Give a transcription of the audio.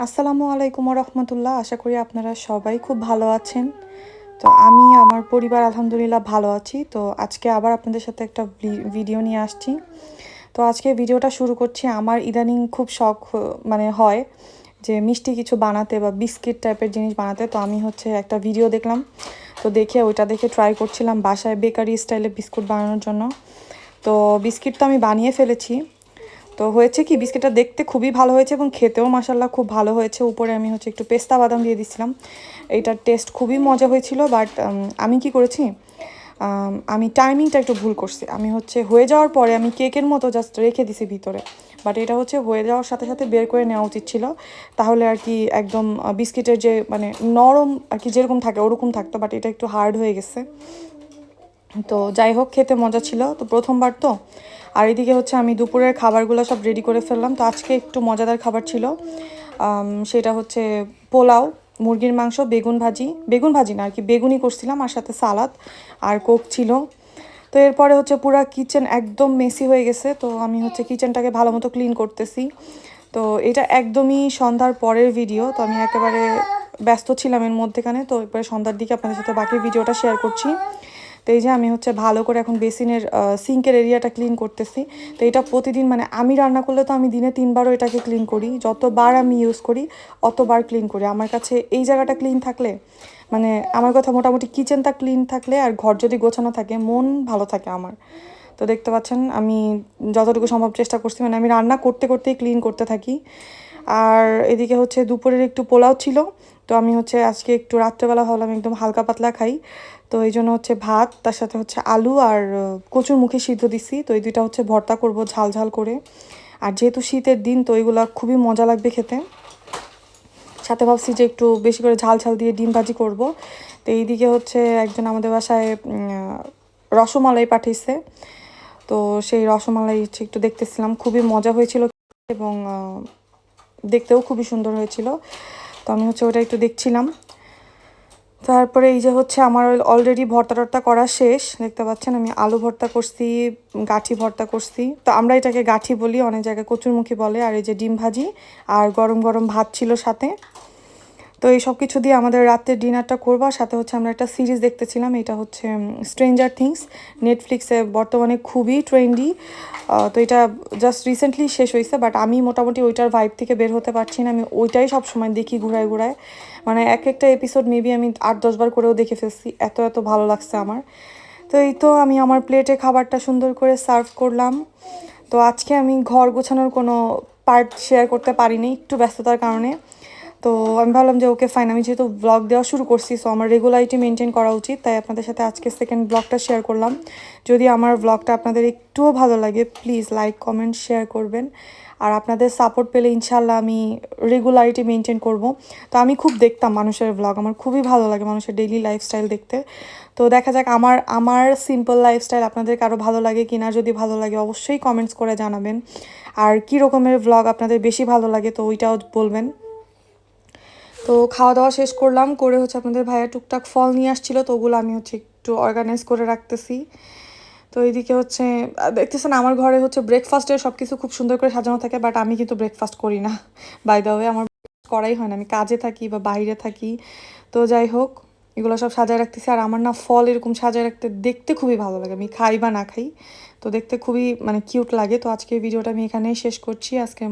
আসসালামু আলাইকুম রহমতুল্লাহ। আশা করি আপনারা সবাই খুব ভালো আছেন। তো আমি আমার পরিবার আলহামদুলিল্লাহ ভালো আছি। তো আজকে আবার আপনাদের সাথে একটা ভিডিও নিয়ে আসছি। তো আজকে ভিডিওটা শুরু করছি। আমার ইদানিং খুব শখ মানে হয় যে মিষ্টি কিছু বানাতে বা বিস্কিট টাইপের জিনিস বানাতে। তো আমি হচ্ছে একটা ভিডিও দেখলাম, তো দেখে ওইটা দেখে ট্রাই করছিলাম বাসায় বেকারি স্টাইলে বিস্কুট বানানোর জন্য। তো বিস্কিট তো আমি বানিয়ে ফেলেছি। তো হয়েছে কি, বিস্কিটটা দেখতে খুবই ভালো হয়েছে এবং খেতেও মাশাল্লাহ খুব ভালো হয়েছে। উপরে আমি হচ্ছে একটু পেস্তা বাদাম দিয়ে দিচ্ছিলাম। এইটার টেস্ট খুবই মজা হয়েছিল। বাট আমি কি করেছি, আমি টাইমিংটা একটু ভুল করছি। আমি হচ্ছে হয়ে যাওয়ার পরে আমি কেকের মতো জাস্ট রেখে দিছি ভিতরে। বাট এটা হচ্ছে হয়ে যাওয়ার সাথে সাথে বের করে নেওয়া উচিত ছিল, তাহলে আর কি একদম বিস্কিটের যে মানে নরম আর কি যেরকম থাকে ওরকম থাকতো। বাট এটা একটু হার্ড হয়ে গেছে। তো যাই হোক, খেতে মজা ছিল, তো প্রথমবার তো। আর এদিকে হচ্ছে আমি দুপুরের খাবারগুলো সব রেডি করে ফেললাম। তো আজকে একটু মজাদার খাবার ছিল, সেটা হচ্ছে পোলাও, মুরগির মাংস, বেগুন ভাজি না আর কি, বেগুনি করছিলাম, আর সাথে সালাদ আর কোক ছিল। তো এরপরে হচ্ছে পুরো কিচেন একদম মেসি হয়ে গেছে। তো আমি হচ্ছে কিচেনটাকে ভালো মতো ক্লিন করতেছি। তো এটা একদমই সন্ধ্যার পরের ভিডিও। তো আমি একেবারে ব্যস্ত ছিলাম এর মধ্যেখানে। তো এরপরে সন্ধ্যার দিকে আপনাদের সাথে বাকি ভিডিওটা শেয়ার করছি। তো এই যে আমি হচ্ছে ভালো করে এখন বেসিনের সিঙ্কের এরিয়াটা ক্লিন করতেছি। তো এটা প্রতিদিন মানে আমি রান্না করলে তো আমি দিনে 3বারও এটাকে ক্লিন করি। যতবার আমি ইউজ করি অতবার ক্লিন করি। আমার কাছে এই জায়গাটা ক্লিন থাকলে মানে আমার কথা মোটামুটি কিচেনটা ক্লিন থাকলে আর ঘর যদি গোছানো থাকে মন ভালো থাকে আমার। তো দেখতে পাচ্ছেন আমি যতটুকু সম্ভব চেষ্টা করছি, মানে আমি রান্না করতে করতেই ক্লিন করতে থাকি। আর এদিকে হচ্ছে দুপুরের একটু পোলাও ছিল। তো আমি হচ্ছে আজকে একটু রাত্রেবেলা ভাবলাম একদম হালকা পাতলা খাই। তো এই জন্য হচ্ছে ভাত, তার সাথে হচ্ছে আলু আর কচুর মুখে সিদ্ধ দিছি। তো এই দুইটা হচ্ছে ভর্তা করব ঝাল ঝাল করে। আর যেহেতু শীতের দিন, তো এগুলো খুবই মজা লাগবে খেতে। সাথে ভাবছি যে একটু বেশি করে ঝাল ঝাল দিয়ে ডিম ভাজি করব। তো এইদিকে হচ্ছে একজন আমাদের বাসায় রসমালাই পাঠিয়েছে। তো সেই রসমালাই হচ্ছে একটু দেখতেছিলাম, খুবই মজা হয়েছিল এবং দেখতেও খুবই সুন্দর হয়েছিল। তো আমি হচ্ছে ওটা একটু দেখছিলাম। তারপরে এই যে হচ্ছে আমার অলরেডি ভর্তা টর্তা করা শেষ। দেখতে পাচ্ছেন আমি আলু ভর্তা করছি, গাঠি ভর্তা করছি। তো আমরা এটাকে গাঠি বলি, অনেক জায়গায় কচুরমুখী বলে। আর এই যে ডিম ভাজি আর গরম গরম ভাত ছিল সাথে। তো এই সব কিছু দিয়ে আমাদের রাতের ডিনারটা করবো। আর সাথে হচ্ছে আমরা একটা সিরিজ দেখতেছিলাম, এটা হচ্ছে স্ট্রেঞ্জার থিংস। নেটফ্লিক্সে বর্তমানে খুবই ট্রেন্ডি। তো এটা জাস্ট রিসেন্টলি শেষ হয়েছে, বাট আমি মোটামুটি ওইটার ভাইব থেকে বের হতে পারছি না। আমি ওইটাই সবসময় দেখি ঘুরায় ঘুরায়, মানে এক একটা এপিসোড মেবি আমি 8-10 বার করেও দেখে ফেলছি, এত এত ভালো লাগছে আমার। তো এই তো আমি আমার প্লেটে খাবারটা সুন্দর করে সার্ভ করলাম। তো আজকে আমি ঘর গোছানোর কোনো পার্ট শেয়ার করতে পারিনি একটু ব্যস্ততার কারণে। তো আমি ভাবলাম যে ওকে ফাইন, আমি যেহেতু ব্লগ দেওয়া শুরু করছি, সো আমার রেগুলারিটি মেনটেন করা উচিত, তাই আপনাদের সাথে আজকে সেকেন্ড ব্লগটা শেয়ার করলাম। যদি আমার ব্লগটা আপনাদের একটুও ভালো লাগে প্লিজ লাইক কমেন্ট শেয়ার করবেন। আর আপনাদের সাপোর্ট পেলে ইনশাল্লাহ আমি রেগুলারিটি মেনটেন করব। তো আমি খুব দেখতাম মানুষের ব্লগ, আমার খুবই ভালো লাগে মানুষের ডেইলি লাইফস্টাইল দেখতে। তো দেখা যাক আমার আমার সিম্পল লাইফস্টাইল আপনাদের কারো ভালো লাগে কিনা। যদি ভালো লাগে অবশ্যই কমেন্টস করে জানাবেন। আর কী রকমের ব্লগ আপনাদের বেশি ভালো লাগে তো ওইটাও বলবেন। তো খাওয়া দাওয়া শেষ করলাম, করে হচ্ছে আপনাদের ভাইয়া টুকটাক ফল নিয়ে আসছিলো, তো ওগুলো আমি হচ্ছে একটু অর্গানাইজ করে রাখতেছি। তো এইদিকে হচ্ছে দেখতেছেন আমার ঘরে হচ্ছে ব্রেকফাস্টের সব কিছু খুব সুন্দর করে সাজানো থাকে, বাট আমি কিন্তু ব্রেকফাস্ট করি না। বাই দ্য ওয়ে আমার করাই হয় না, আমি কাজে থাকি বা বাইরে থাকি। তো যাই হোক, এগুলো সব সাজায় রাখতেছি। আর আমার না ফল এরকম সাজায় রাখতে দেখতে খুবই ভালো লাগে, আমি খাই বা না খাই, তো দেখতে খুবই মানে কিউট লাগে। তো আজকের ভিডিওটা আমি এখানেই শেষ করছি। আজকে